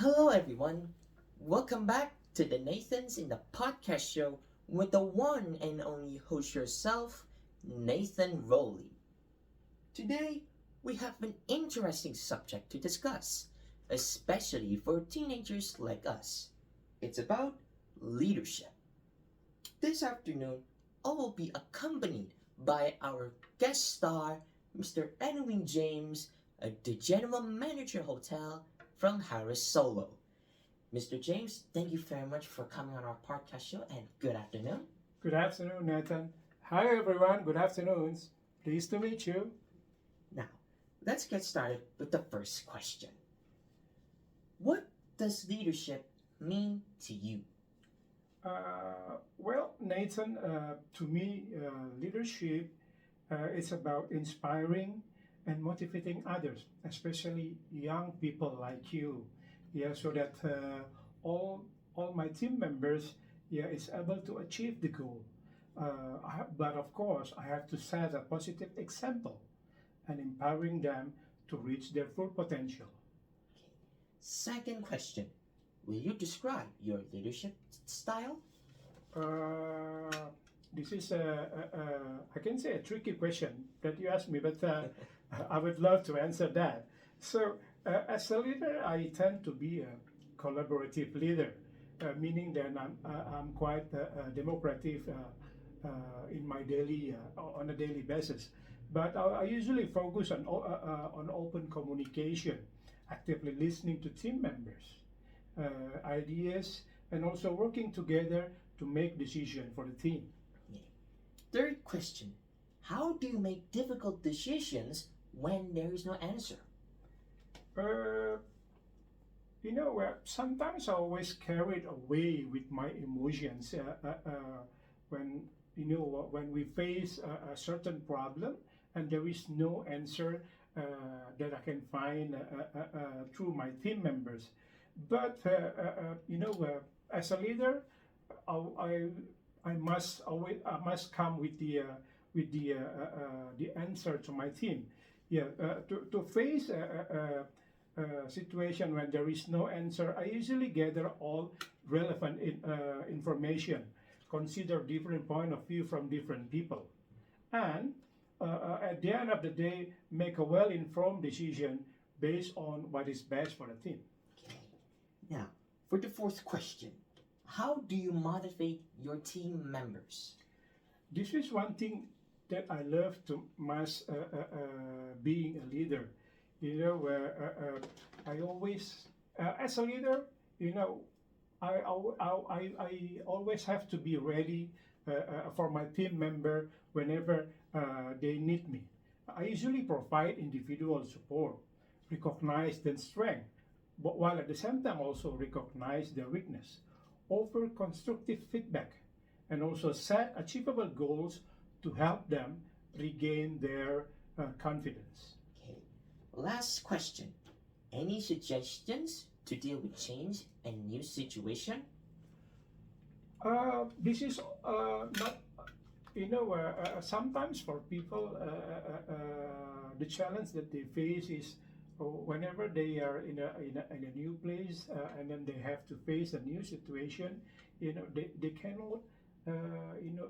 Hello, everyone. Welcome back to the Nathans in the Podcast Show with the one and only host yourself, Nathan Rowley. Today, we have an interesting subject to discuss, especially for teenagers like us. It's about leadership. This afternoon, I will be accompanied by our guest star, Mr. Edwin James, the General Manager Hotel from Harris Solo. Mr. James, thank you very much for coming on our podcast show and good afternoon. Good afternoon, Nathan. Hi, everyone. Good afternoon. Pleased to meet you. Now, let's get started with the first question. What does leadership mean to you? Nathan, to me, leadership is about inspiring and motivating others, especially young people like you. Yeah, so that all my team members, is able to achieve the goal. But of course, I have to set a positive example and empowering them to reach their full potential. Second question. Will you describe your leadership style? Uh, this is I can say a tricky question that you asked me, but I would love to answer that. So, as a leader, I tend to be a collaborative leader, meaning that I'm quite democratic in my daily on a daily basis. But I usually focus on open communication, actively listening to team members, ideas, and also working together to make decisions for the team. Yeah. Third question. How do you make difficult decisions when there is no answer? Uh, Sometimes I always carried away with my emotions when when we face a certain problem and there is no answer that I can find through my team members. But as a leader, I, I I must come with the answer to my team. Yeah, to face a situation when there is no answer, I usually gather all relevant information, consider different point of view from different people, and at the end of the day, make a well-informed decision based on what is best for the team. Okay. Now, for the fourth question, how do you motivate your team members? This is one thing that I love to much being a leader. Where I always, as a leader, I always have to be ready for my team member whenever they need me. I usually provide individual support, recognize their strength, but while at the same time also recognize their weakness, offer constructive feedback, and also set achievable goals to help them regain their confidence. Okay. Last question. Any suggestions to deal with change and new situation? This is not, sometimes for people, the challenge that they face is whenever they are in a new place and then they have to face a new situation, they cannot,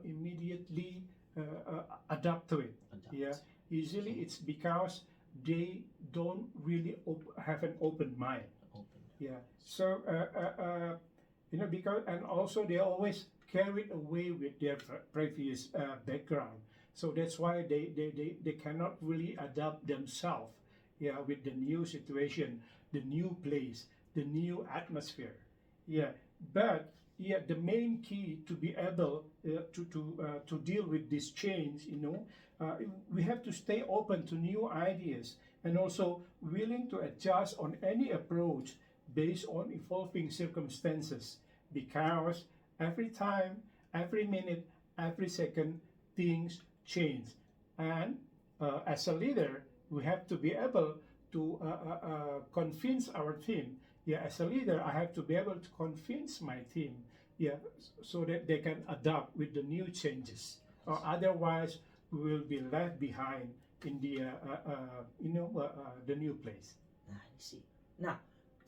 immediately adapt to it. Adapt. Yeah, usually it's because they don't really have an open mind. Open. Yeah. So, because, and also they always carried away with their previous background. So that's why they cannot really adapt themselves, yeah, with the new situation, the new place, the new atmosphere. Yeah. But yeah, the main key to be able to deal with this change, we have to stay open to new ideas and also willing to adjust on any approach based on evolving circumstances, because every time, every minute, every second, things change. And as a leader, we have to be able to convince our team. Yeah, as a leader, I have to be able to convince my team, yeah, so that they can adapt with the new changes. Or otherwise, we will be left behind in the the new place. I see. Now,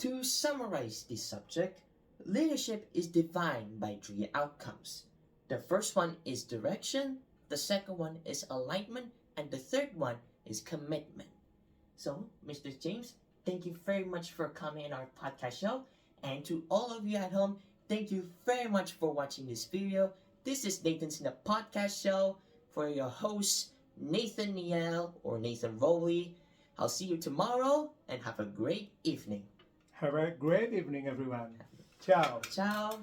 To summarize this subject, leadership is defined by three outcomes. The first one is direction, the second one is alignment, and the third one is commitment. So, Mr. James, thank you very much for coming on our podcast show. And to all of you at home, thank you very much for watching this video. This is Nathan's in the podcast show for your host, Nathan Niel or Nathan Rowley. I'll see you tomorrow and have a great evening. Have a great evening, everyone. Ciao. Ciao.